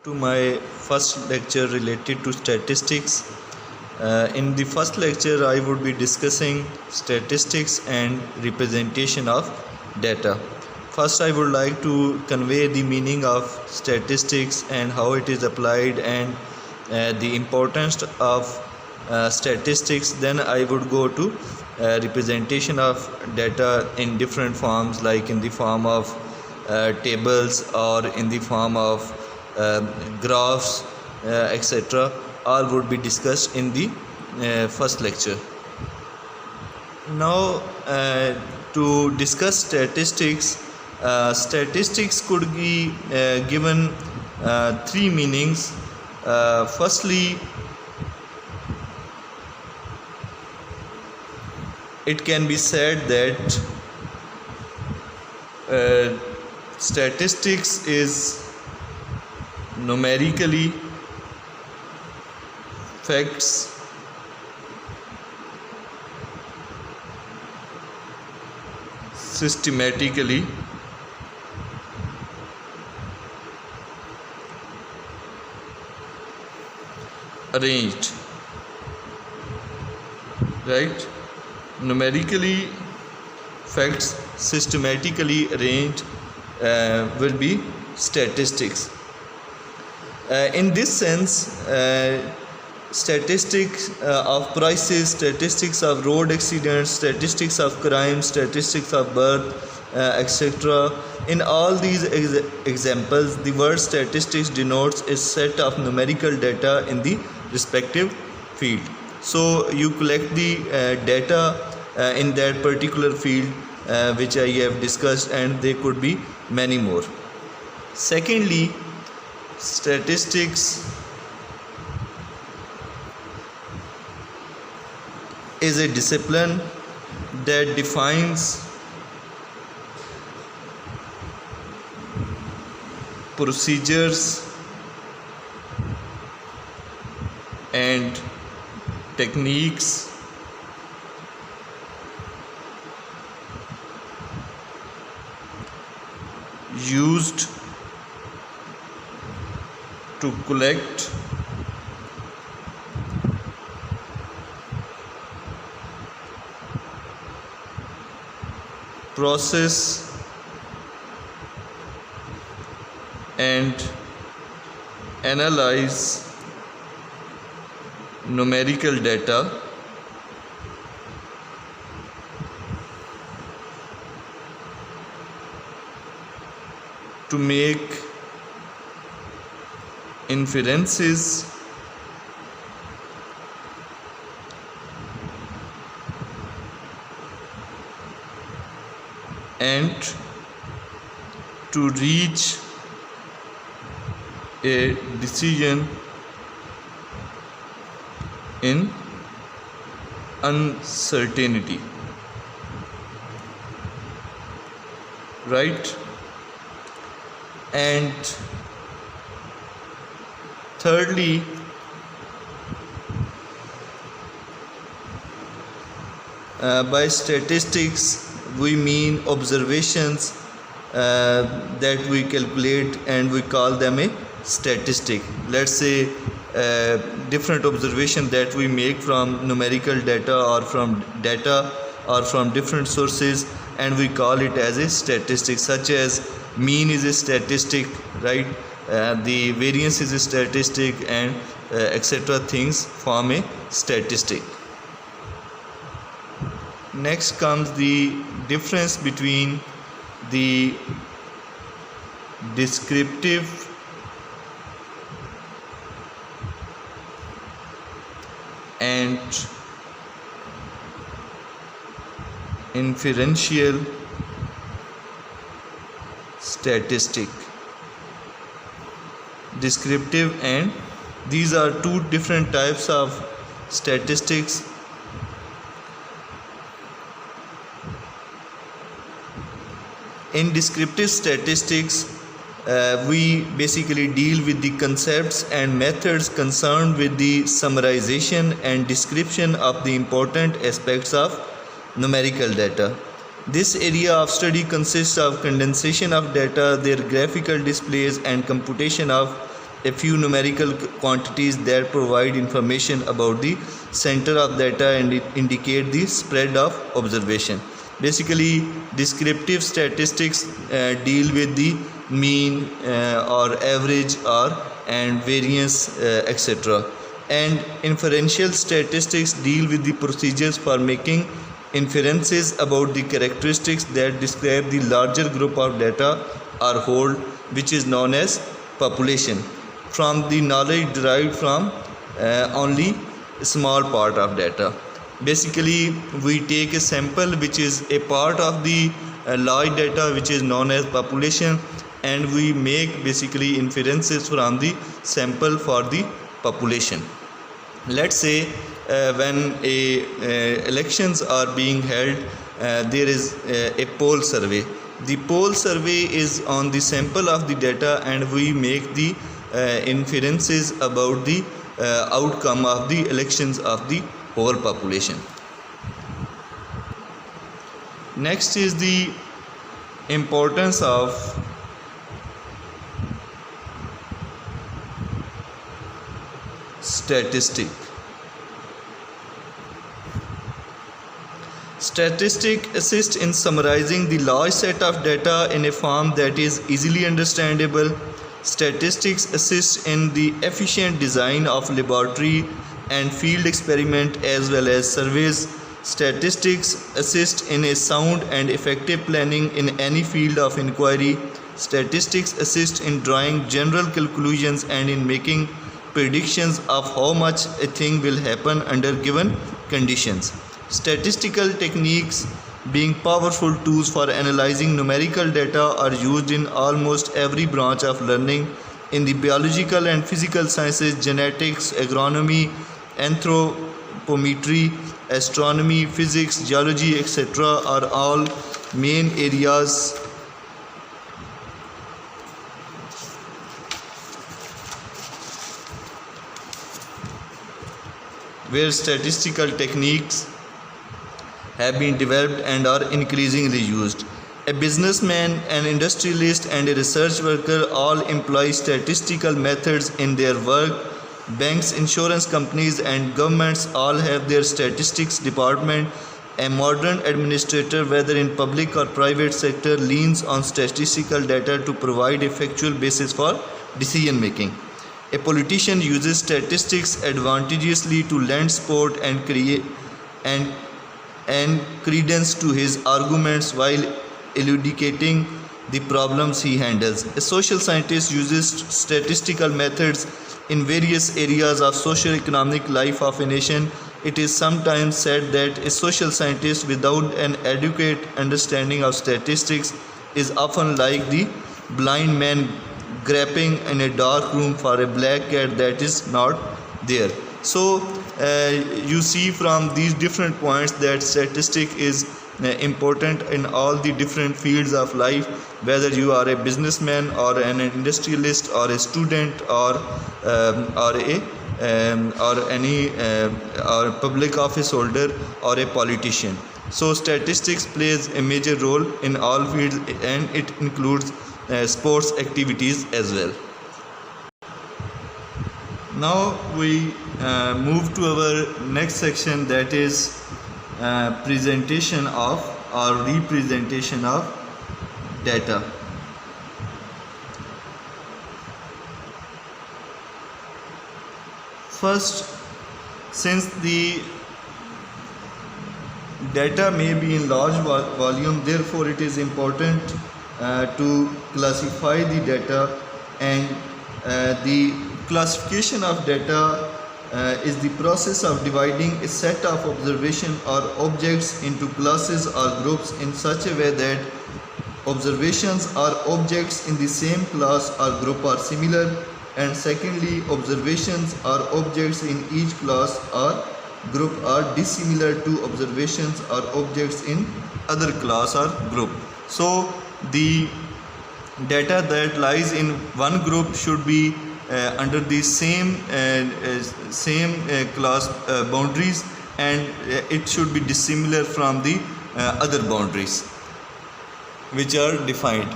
To my first lecture related to statistics. In the first lecture, I would be discussing statistics and representation of data. First, I would like to convey the meaning of statistics and how it is applied and the importance of statistics. Then I would go to representation of data in different forms, like in the form of tables or in the form of graphs, etc. All would be discussed in the first lecture. Now, to discuss statistics, statistics could be given three meanings. Firstly, it can be said that statistics is numerically facts systematically arranged, right? Numerically facts systematically arranged will be statistics. In this sense, statistics of prices, statistics of road accidents, statistics of crime, statistics of birth, etc. In all these examples, the word statistics denotes a set of numerical data in the respective field. So you collect the data in that particular field which I have discussed, and there could be many more. Secondly, statistics is a discipline that defines procedures and techniques used to collect process and analyze numerical data to make inferences and to reach a decision in uncertainty, right? And thirdly, by statistics we mean observations that we calculate and we call them a statistic. Let's say different observation that we make from numerical data or from different sources, and we call it as a statistic, such as mean is a statistic, right? The variance is a statistic, and etc. things form a statistic. Next comes the difference between the descriptive and inferential statistic. Descriptive, and these are two different types of statistics. In descriptive statistics, we basically deal with the concepts and methods concerned with the summarization and description of the important aspects of numerical data. This area of study consists of condensation of data, their graphical displays, and computation of a few numerical quantities that provide information about the center of data and indicate the spread of observation. Basically, descriptive statistics deal with the mean or average or and variance, etc. And inferential statistics deal with the procedures for making inferences about the characteristics that describe the larger group of data or whole, which is known as population, from the knowledge derived from only a small part of data. Basically, we take a sample which is a part of the large data which is known as population, and we make basically inferences from the sample for the population. Let's say when elections are being held, there is a poll survey. The poll survey is on the sample of the data, and we make the inferences about the outcome of the elections of the whole population. Next is the importance of statistic. Statistics assist in summarizing the large set of data in a form that is easily understandable. Statistics assist in the efficient design of laboratory and field experiment as well as surveys. Statistics assist in a sound and effective planning in any field of inquiry. Statistics assist in drawing general conclusions and in making predictions of how much a thing will happen under given conditions. Statistical techniques, being powerful tools for analyzing numerical data, are used in almost every branch of learning. In the biological and physical sciences, genetics, agronomy, anthropometry, astronomy, physics, geology, etc. are all main areas where statistical techniques have been developed and are increasingly used. A businessman, an industrialist, and a research worker all employ statistical methods in their work. Banks, insurance companies, and governments all have their statistics department. A modern administrator, whether in public or private sector, leans on statistical data to provide a factual basis for decision making. A politician uses statistics advantageously to lend support and create and credence to his arguments while elucidating the problems he handles. A social scientist uses statistical methods in various areas of socio-economic life of a nation. It is sometimes said that a social scientist without an adequate understanding of statistics is often like the blind man groping in a dark room for a black cat that is not there. So you see from these different points that statistic is important in all the different fields of life, whether you are a businessman or an industrialist or a student or any public office holder or a politician. So statistics plays a major role in all fields, and it includes sports activities as well. Now we move to our next section, that is presentation of or representation of data. First, since the data may be in large volume, therefore it is important to classify the data, and the classification of data is the process of dividing a set of observation or objects into classes or groups in such a way that observations or objects in the same class or group are similar, and secondly, observations or objects in each class or group are dissimilar to observations or objects in other class or group. So the data that lies in one group should be under the same class boundaries, and it should be dissimilar from the other boundaries which are defined.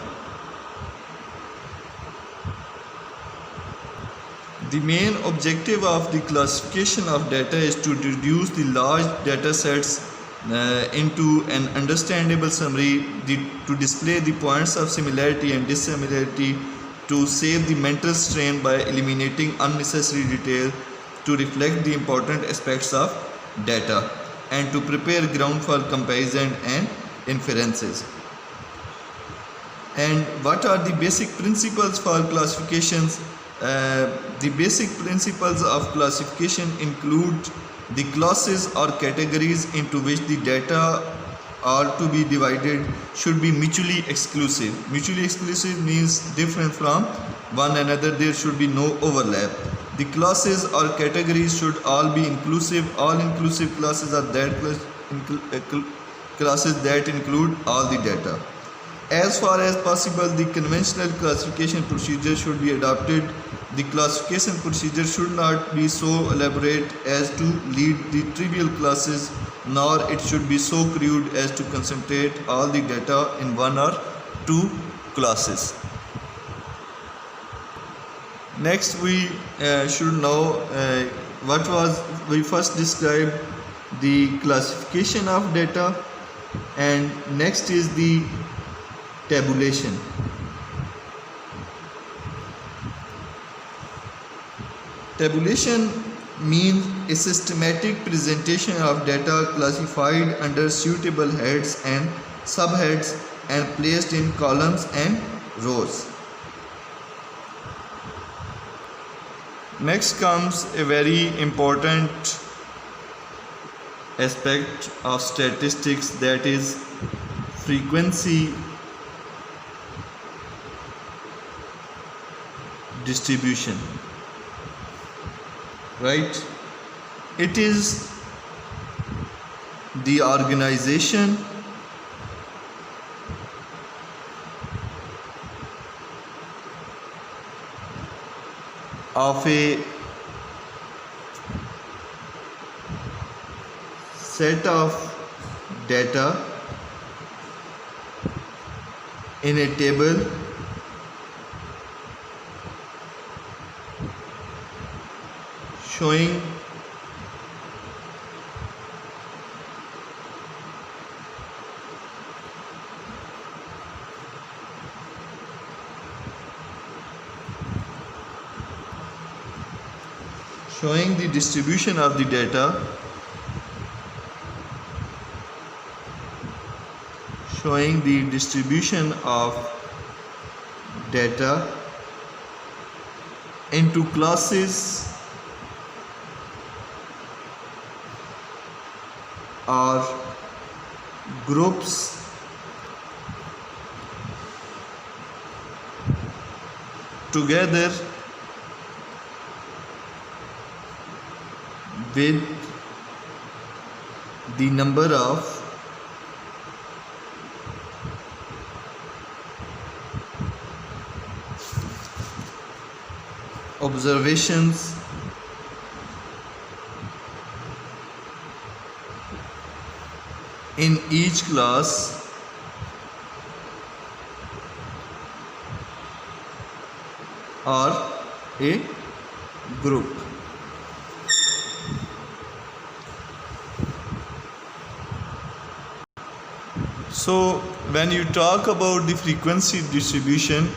The main objective of the classification of data is to reduce the large data sets into an understandable summary, to display the points of similarity and dissimilarity, to save the mental strain by eliminating unnecessary detail, to reflect the important aspects of data, and to prepare ground for comparison and inferences. And what are the basic principles for classifications? The basic principles of classification include the classes or categories into which the data are to be divided should be mutually exclusive. Mutually exclusive means different from one another. There should be no overlap. The classes or categories should all be inclusive. All inclusive classes are classes that include all the data. As far as possible, the conventional classification procedure should be adopted. The classification procedure should not be so elaborate as to lead the trivial classes, nor it should be so crude as to concentrate all the data in one or two classes. Next, we should know we first described the classification of data, and next is the tabulation. Tabulation means a systematic presentation of data classified under suitable heads and subheads and placed in columns and rows. Next comes a very important aspect of statistics, that is frequency distribution. Right? It is the organization of a set of data in a table showing the distribution of the data, showing the distribution of data into classes or groups together with the number of observations in each class or a group. So when you talk about the frequency distribution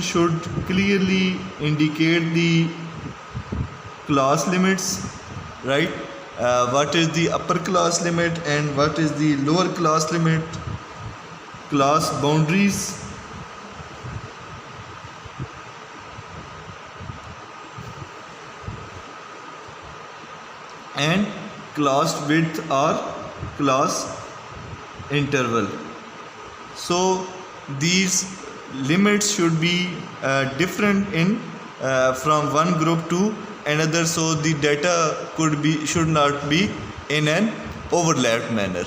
should clearly indicate the class limits, right? What is the upper class limit and what is the lower class limit, class boundaries, and class width or class interval. So these limits should be different in from one group to another, so the data should not be in an overlapped manner.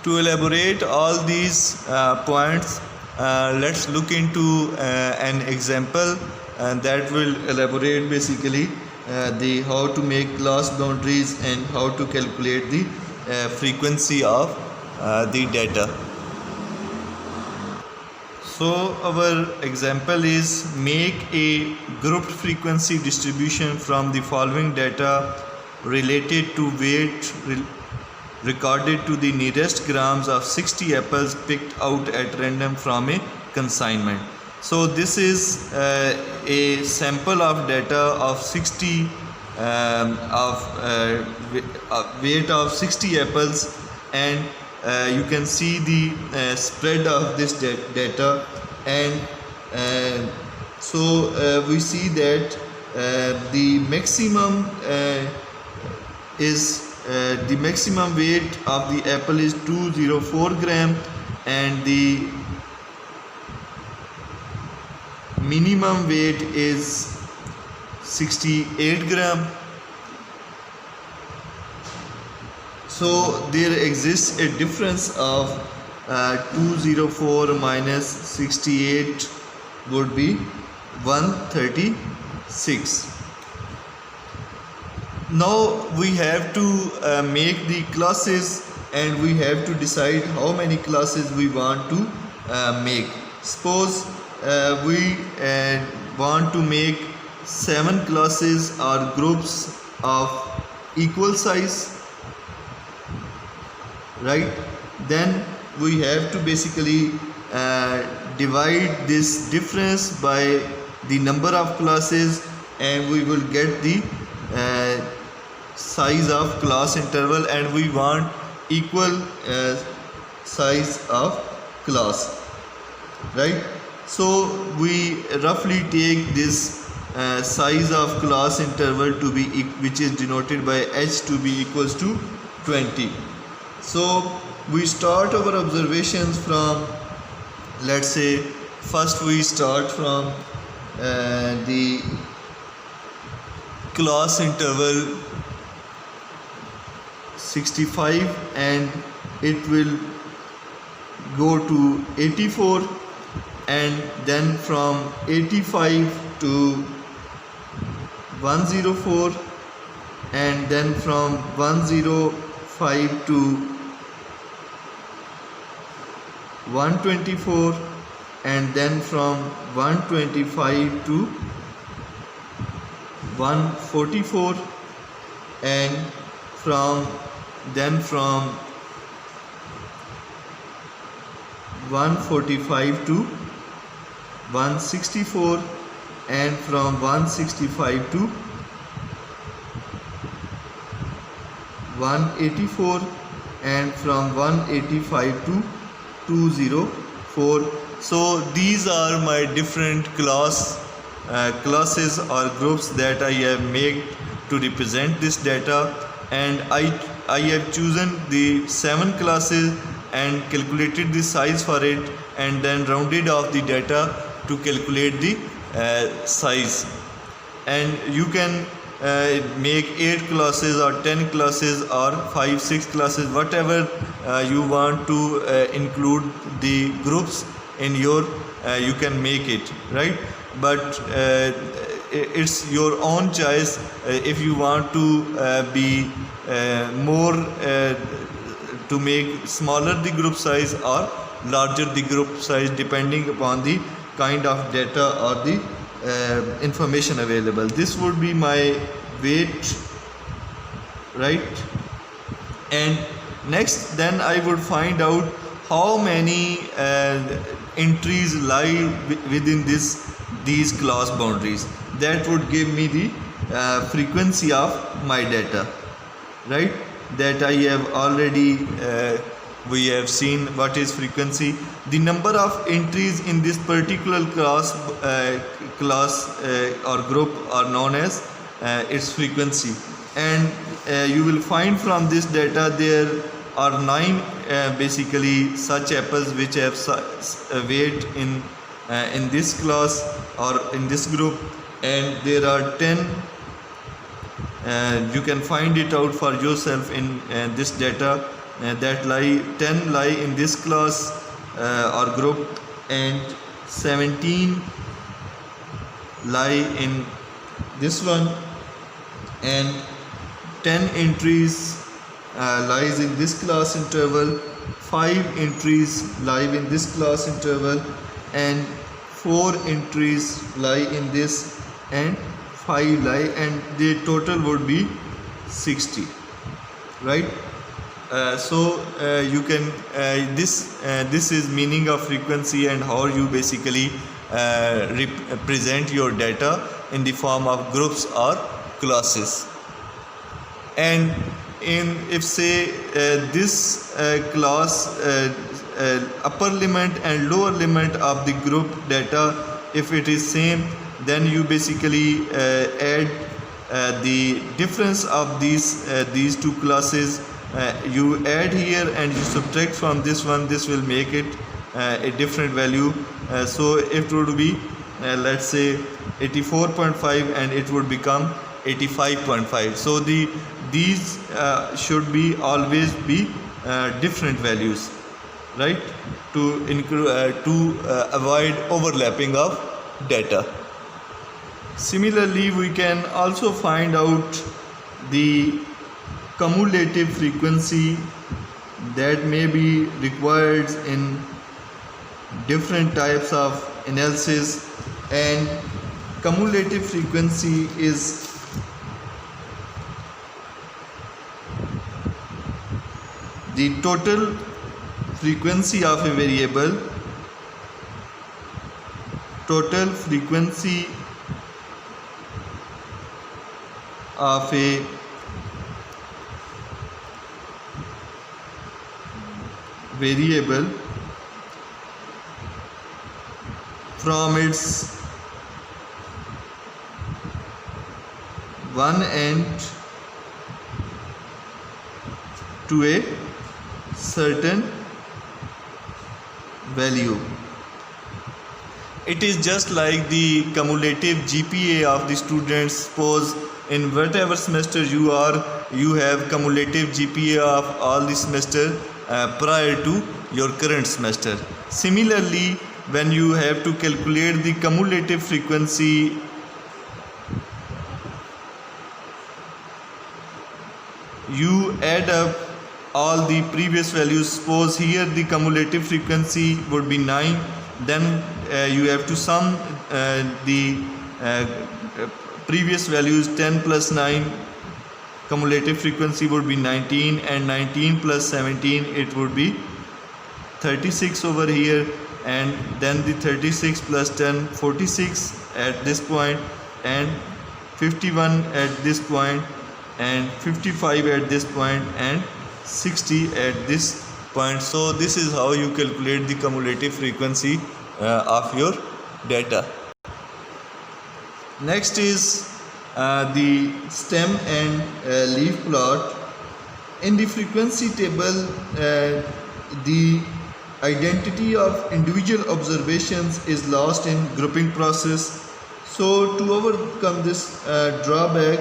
To elaborate all these points, let's look into an example that will elaborate basically how to make class boundaries and how to calculate the frequency of the data. So our example is make a grouped frequency distribution from the following data related to weight recorded to the nearest grams of 60 apples picked out at random from a consignment. So this is a sample of data of 60 weight of 60 apples, and you can see the spread of this data, and so we see that the maximum the maximum weight of the apple is 204 gram, and the minimum weight is 68 gram. So there exists a difference of 204 minus 68 would be 136. Now we have to make the classes, and we have to decide how many classes we want to make. Suppose we want to make 7 classes or groups of equal size, right? Then we have to basically divide this difference by the number of classes, and we will get the size of class interval, and we want equal size of class, right? So we roughly take this size of class interval to be which is denoted by h to be equals to 20. So we start our observations from, let's say first we start from the class interval 65, and it will go to 84, and then from 85 to 104, and then from 105 to 124, and then from 125 to 144, and from 145 to 164, and from 165 to 184, and from 185 to 204. So these are my different classes or groups that I have made to represent this data, and I have chosen the 7 classes and calculated the size for it, and then rounded off the data to calculate the size. And you can make 8 classes or 10 classes or 5-6 classes, whatever you want to include the groups in your you can make it, right? But it's your own choice if you want to be more to make smaller the group size or larger the group size, depending upon the kind of data or the information available. This would be my weight, right? And next then I would find out how many entries lie within these class boundaries. That would give me the frequency of my data, right? That I have already we have seen what is frequency. The number of entries in this particular class or group are known as its frequency, and you will find from this data there are 9 basically such apples which have weight in this class or in this group, and there are 10. You can find it out for yourself in this data, that 10 lie in this class or group, and 17 lie in this one, and 10 entries lies in this class interval, 5 entries lie in this class interval, and 4 entries lie in this and 5 lie, and the total would be 60, right? You can this is meaning of frequency and how you basically represent your data in the form of groups or classes. And if say this class upper limit and lower limit of the group data, if it is same, then you basically add the difference of these two classes. You add here and you subtract from this one. This will make it a different value. So it would be let's say 84.5 and it would become 85.5. So these should be always be different values, right, to avoid overlapping of data. Similarly, we can also find out the cumulative frequency that may be required in different types of analysis. And cumulative frequency is the total frequency of a variable, total frequency of a variable from its one end to a certain value. It is just like the cumulative GPA of the students. Suppose in whatever semester you are, you have cumulative GPA of all the semester prior to your current semester. Similarly, when you have to calculate the cumulative frequency, you add up all the previous values. Suppose here the cumulative frequency would be 9, then you have to sum the previous values. 10 plus 9, cumulative frequency would be 19, and 19 plus 17, it would be 36 over here, and then the 36 plus 10, 46 at this point, and 51 at this point, and 55 at this point, and 60 at this point. So this is how you calculate the cumulative frequency of your data. Next is the stem and leaf plot. In the frequency table, the identity of individual observations is lost in grouping process. So to overcome this drawback,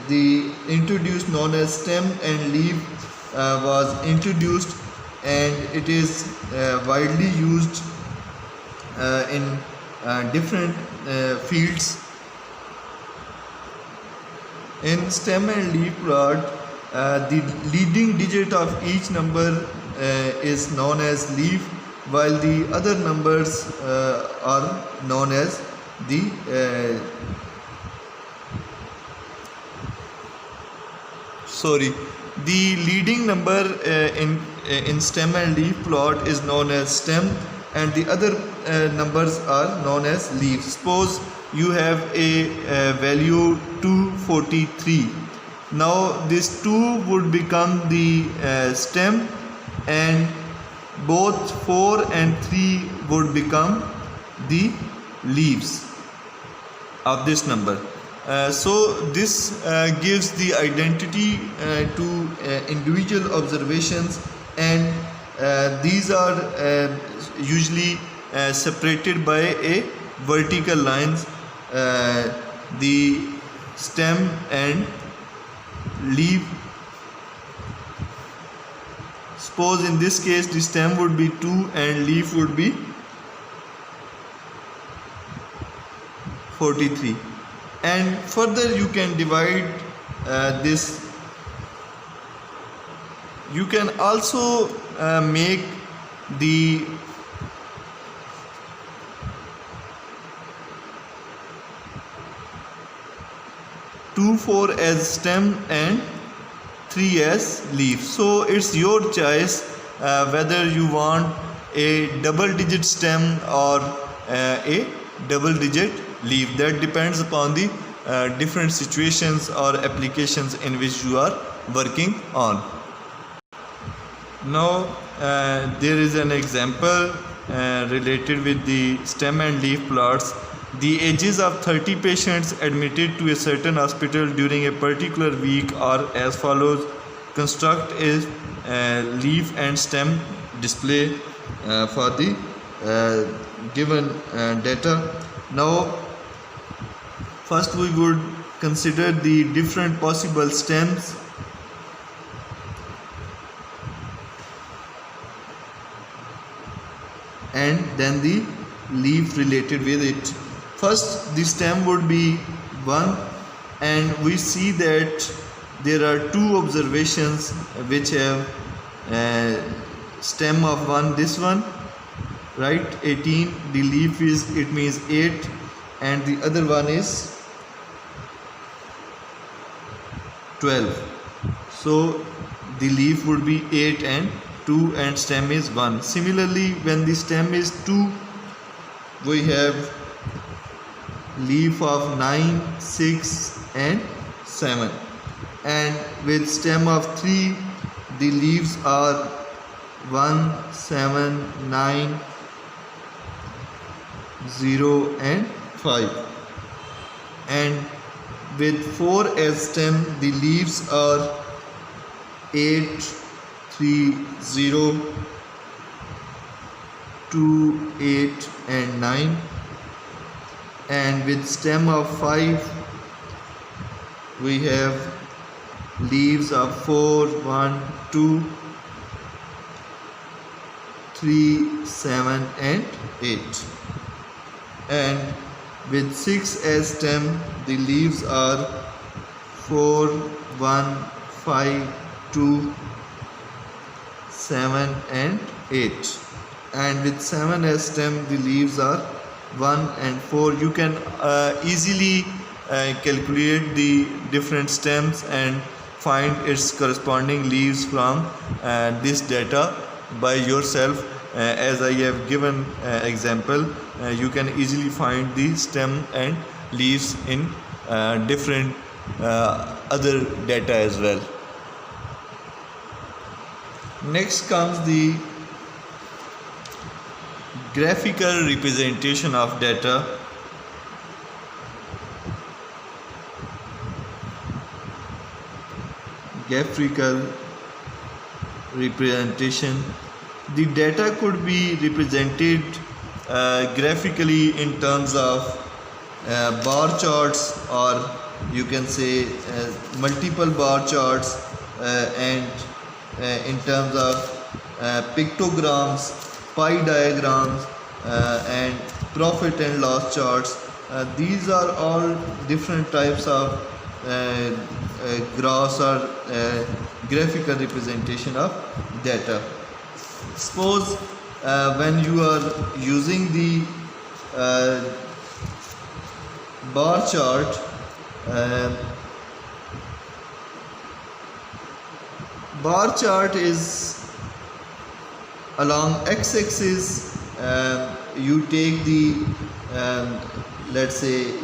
the introduced known as stem and leaf was introduced, and it is widely used in different fields. In stem and leaf plot, the leading digit of each number is known as leaf, while the other numbers are known as the the leading number in stem and leaf plot is known as stem, and the other numbers are known as leaf. Suppose you have a value 243. Now this 2 would become the stem, and both 4 and 3 would become the leaves of this number. So this gives the identity to individual observations, and these are usually separated by a vertical lines. The stem and leaf, suppose in this case the stem would be 2 and leaf would be 43. And further you can divide this. You can also make the 2, 4 as stem and 3 as leaf. So it's your choice whether you want a double digit stem or a double digit leaf. That depends upon the different situations or applications in which you are working on. Now there is an example related with the stem and leaf plots. The ages of 30 patients admitted to a certain hospital during a particular week are as follows. Construct a leaf and stem display for the given data. Now first we would consider the different possible stems. And then the leaf related with it. First the stem would be 1, and we see that there are 2 observations which have stem of 1, this one, right, 18. The leaf is, it means 8, and the other one is 12. So the leaf would be 8 and 2 and stem is 1. Similarly, when the stem is 2, we have leaf of 9, 6 and 7, and with stem of 3 the leaves are 1, 7, 9, 0 and 5, and with 4 as stem the leaves are 8, 3, 0, 2, 8 and 9, and with stem of 5 we have leaves of 4, 1, 2, 3, 7 and 8, and with 6 as stem the leaves are 4, 1, 5, 2, 7 and 8, and with 7 as stem the leaves are 1 and 4. You can easily calculate the different stems and find its corresponding leaves from this data by yourself. As I have given example, you can easily find the stem and leaves in different other data as well. Next comes the graphical representation of data. Graphical representation. The data could be represented graphically in terms of bar charts, or you can say multiple bar charts, and in terms of pictograms, pie diagrams, and profit and loss charts. These are all different types of graphs or graphical representation of data. Suppose when you are using the bar chart, bar chart is along x-axis. You take the let's say,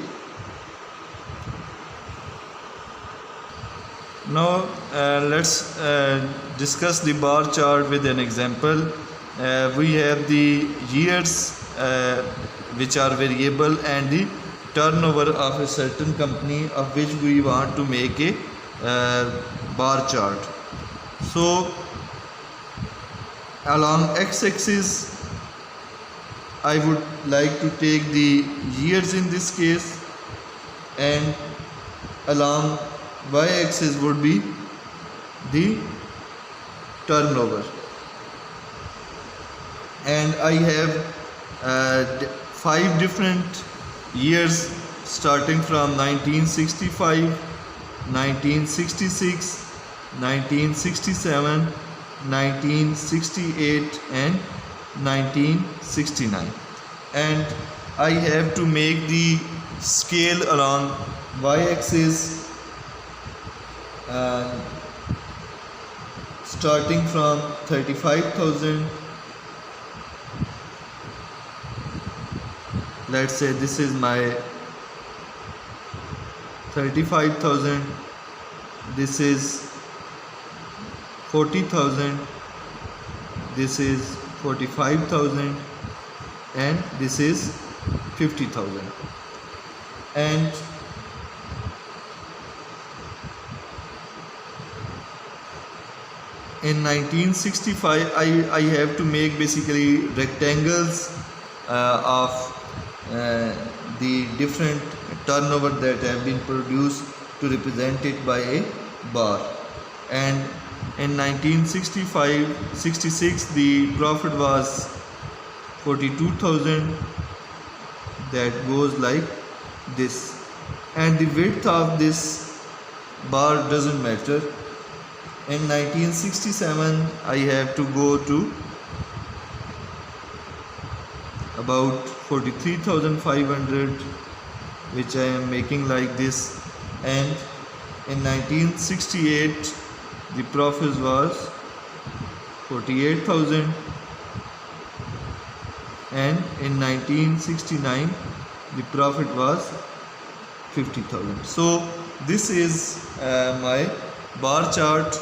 now let's discuss the bar chart with an example. We have the years which are variable and the turnover of a certain company of which we want to make a bar chart. So along x-axis I would like to take the years in this case, and along y-axis would be the turnover, and I have 5 different years starting from 1965, 1966, 1967, 1968 and 1969, and I have to make the scale along y-axis and starting from 35,000. Let's say this is my 35,000, this is 40,000, this is 45,000, and this is 50,000. And in 1965 I have to make basically rectangles of the different turnover that have been produced to represent it by a bar. And in 1965-66 the profit was 42,000, that goes like this, and the width of this bar doesn't matter. In 1967 I have to go to about 43,500, which I am making like this. And in 1968 the profit was 48,000, and in 1969 the profit was 50,000. So this is my bar chart.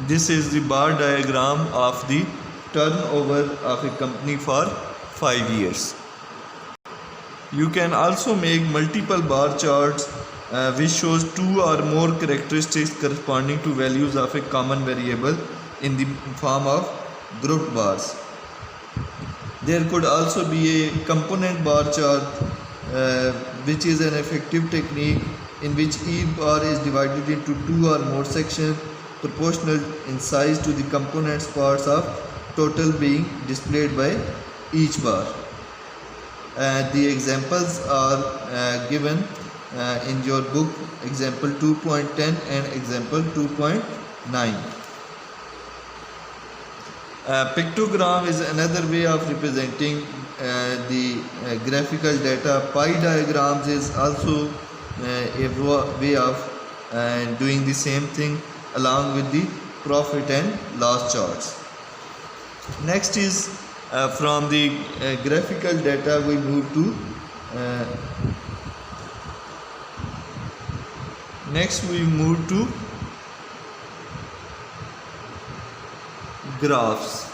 This is the bar diagram of the turnover of a company for 5 years. You can also make multiple bar charts which shows two or more characteristics corresponding to values of a common variable in the form of grouped bars. There could also be a component bar chart which is an effective technique in which each bar is divided into two or more sections proportional in size to the components parts of total being displayed by each bar. The examples are given in your book, example 2.10 and example 2.9. Pictogram is another way of representing the graphical data. Pie diagrams is also a way of doing the same thing along with the profit and loss charts. Next is from the graphical data we move to graphs.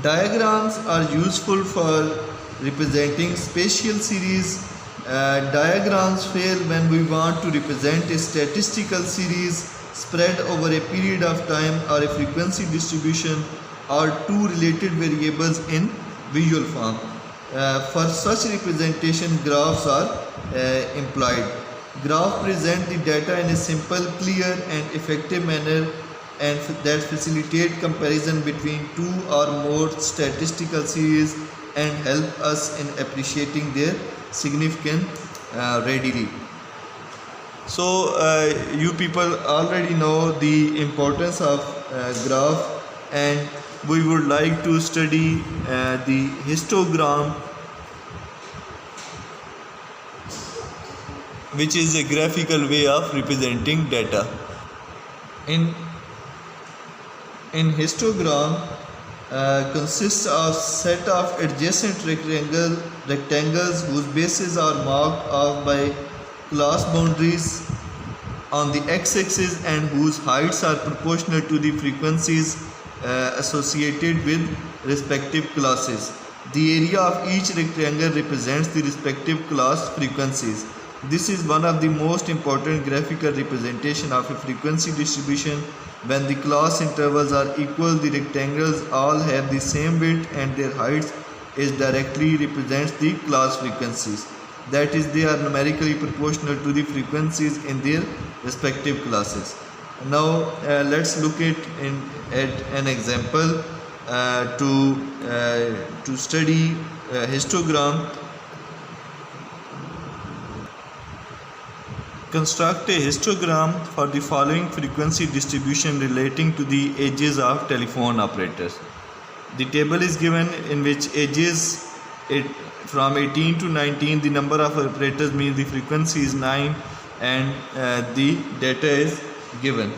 Diagrams are useful for representing spatial series. Diagrams fail when we want to represent a statistical series spread over a period of time or a frequency distribution or two related variables in visual form. For such representation, graphs are employed. Graphs present the data in a simple, clear and effective manner and that facilitate comparison between two or more statistical series and help us in appreciating their significance readily. So you people already know the importance of graph, and we would like to study the histogram, which is a graphical way of representing data. In histogram consists of set of adjacent rectangles whose bases are marked off by class boundaries on the x-axis and whose heights are proportional to the frequencies associated with respective classes. The area of each rectangle represents the respective class frequencies. This is one of the most important graphical representation of a frequency distribution. When the class intervals are equal, the rectangles all have the same width and their heights is directly represents the class frequencies. That is, they are numerically proportional to the frequencies in their respective classes. Now let's look at an example to study histogram. Construct a histogram for the following frequency distribution relating to the ages of telephone operators. The table is given in which ages from 18 to 19, the number of operators means the frequency is 9. and the data is given.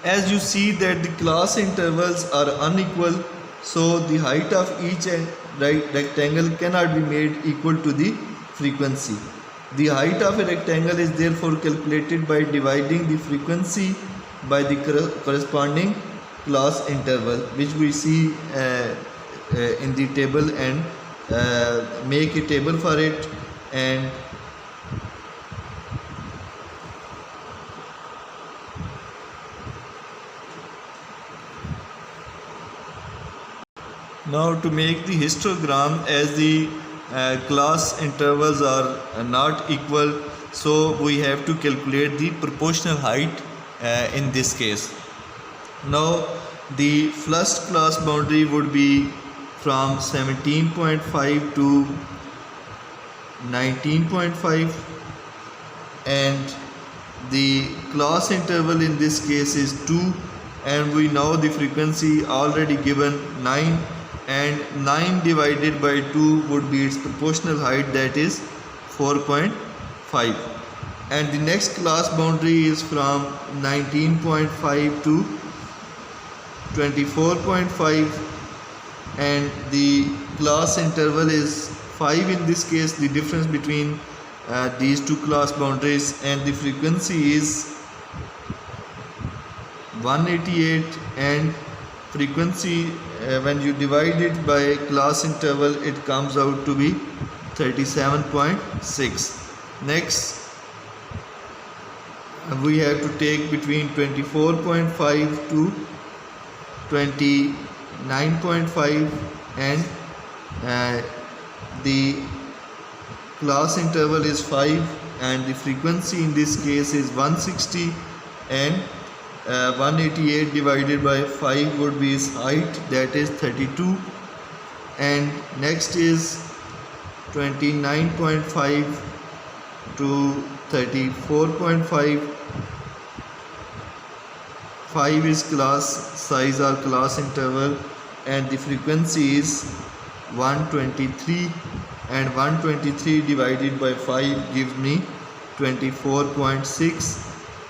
As you see that the class intervals are unequal, so the height of each rectangle cannot be made equal to the frequency. The height of a rectangle is therefore calculated by dividing the frequency by the corresponding class interval, which we see in the table, and make a table for it. And now to make the histogram, as the class intervals are not equal, so we have to calculate the proportional height in this case. Now the first class boundary would be from 17.5 to 19.5, and the class interval in this case is 2, and we know the frequency already given 9, and 9 divided by 2 would be its proportional height, that is 4.5. And the next class boundary is from 19.5 to 24.5, and the class interval is 5 in this case, the difference between these two class boundaries, and the frequency is 188, and frequency when you divide it by class interval, it comes out to be 37.6. Next we have to take between 24.5 to 29.5, and the class interval is 5, and the frequency in this case is 160, and 188 divided by 5 would be its height, that is 32. And next is 29.5 to 34.5. 5 is class size or class interval, and the frequency is 123, and 123 divided by 5 gives me 24.6.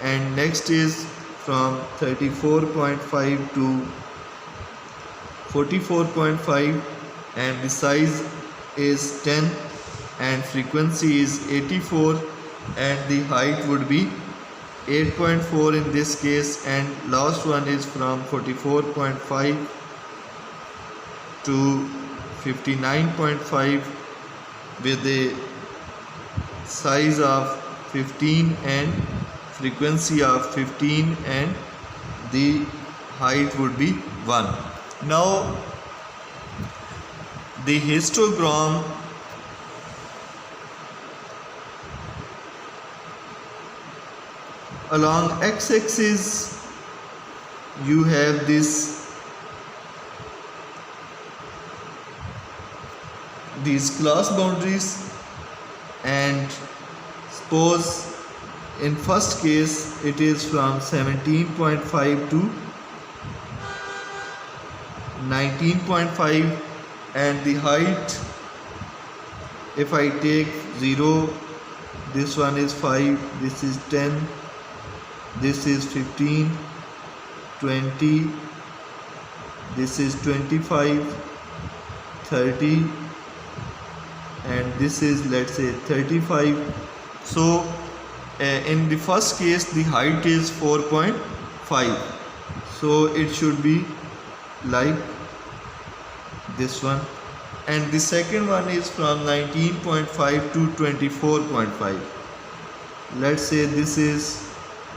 And next is from 34.5 to 44.5, and the size is 10, and frequency is 84, and the height would be 8.4 in this case. And last one is from 44.5 to 59.5 with the size of 15 and frequency of 15, and the height would be 1. Now the histogram along x-axis, you have these class boundaries, and suppose in first case it is from 17.5 to 19.5, and the height, if I take 0, this one is 5, this is 10, this is 15, 20, this is 25, 30, and this is, let's say, 35. So in the first case the height is 4.5, so it should be like this one. And the second one is from 19.5 to 24.5. Let's say this is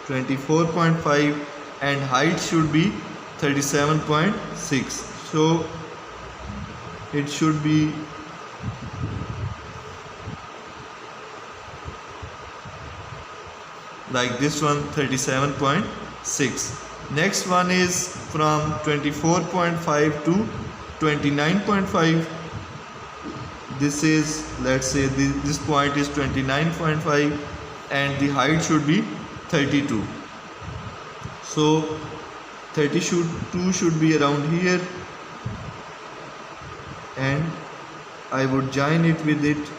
24.5, and height should be 37.6, so it should be like this one, 37.6. Next one is from 24.5 to 29.5. This is, let's say this point is 29.5, and the height should be 32. So 32 should be around here, and I would join it with it.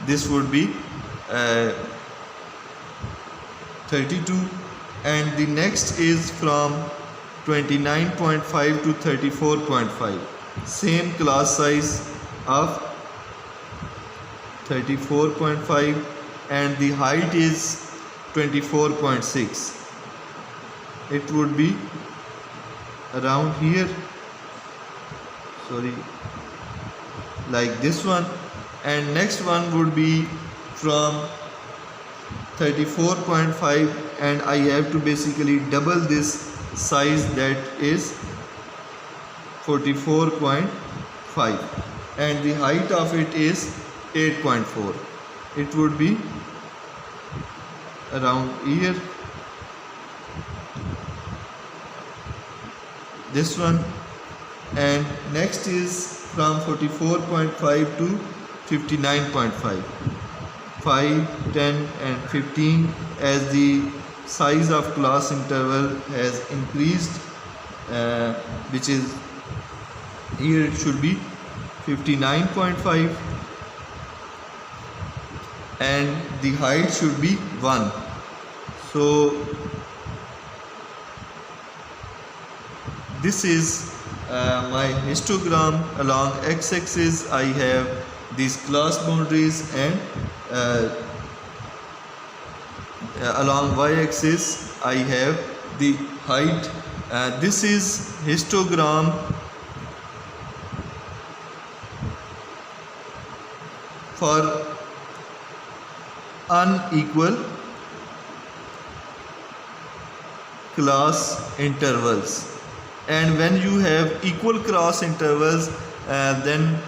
This would be 32, and the next is from 29.5 to 34.5. Same class size of 34.5 and the height is 24.6. It would be around here, sorry, like this one, and next one would be from 34.5, and I have to basically double this size, that is 44.5, and the height of it is 8.4. It would be around here, this one, and next is from 44.5 to 59.5. 5, 10 and 15, as the size of class interval has increased, which is here it should be 59.5, and the height should be 1. So this is my histogram. Along x-axis I have these class boundaries, and along y-axis I have the height. This is histogram for unequal class intervals, and when you have equal class intervals, then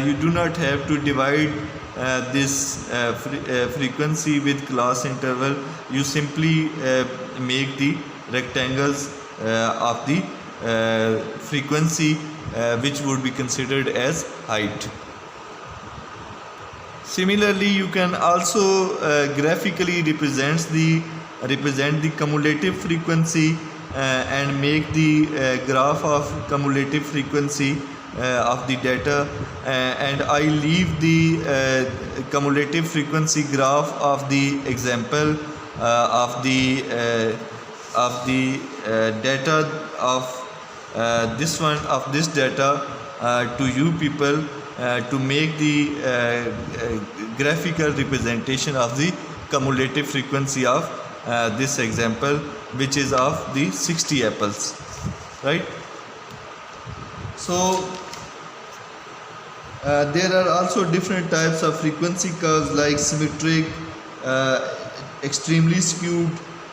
you do not have to divide this frequency with class interval. You simply make the rectangles of the frequency which would be considered as height. Similarly, you can also graphically represent the cumulative frequency and make the graph of cumulative frequency of the data, and I leave the cumulative frequency graph of the example of the data of this data to you people to make the graphical representation of the cumulative frequency of this example, which is of the 60 apples, right? So there are also different types of frequency curves, like symmetric, extremely skewed,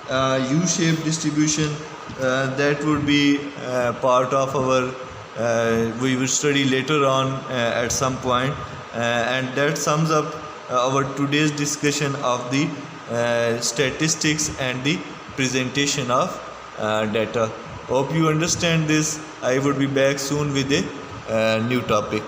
U-shaped distribution. That would be part of our we will study later on at some point, and that sums up our today's discussion of the statistics and the presentation of data. Hope you understand this. I would be back soon with a new topic.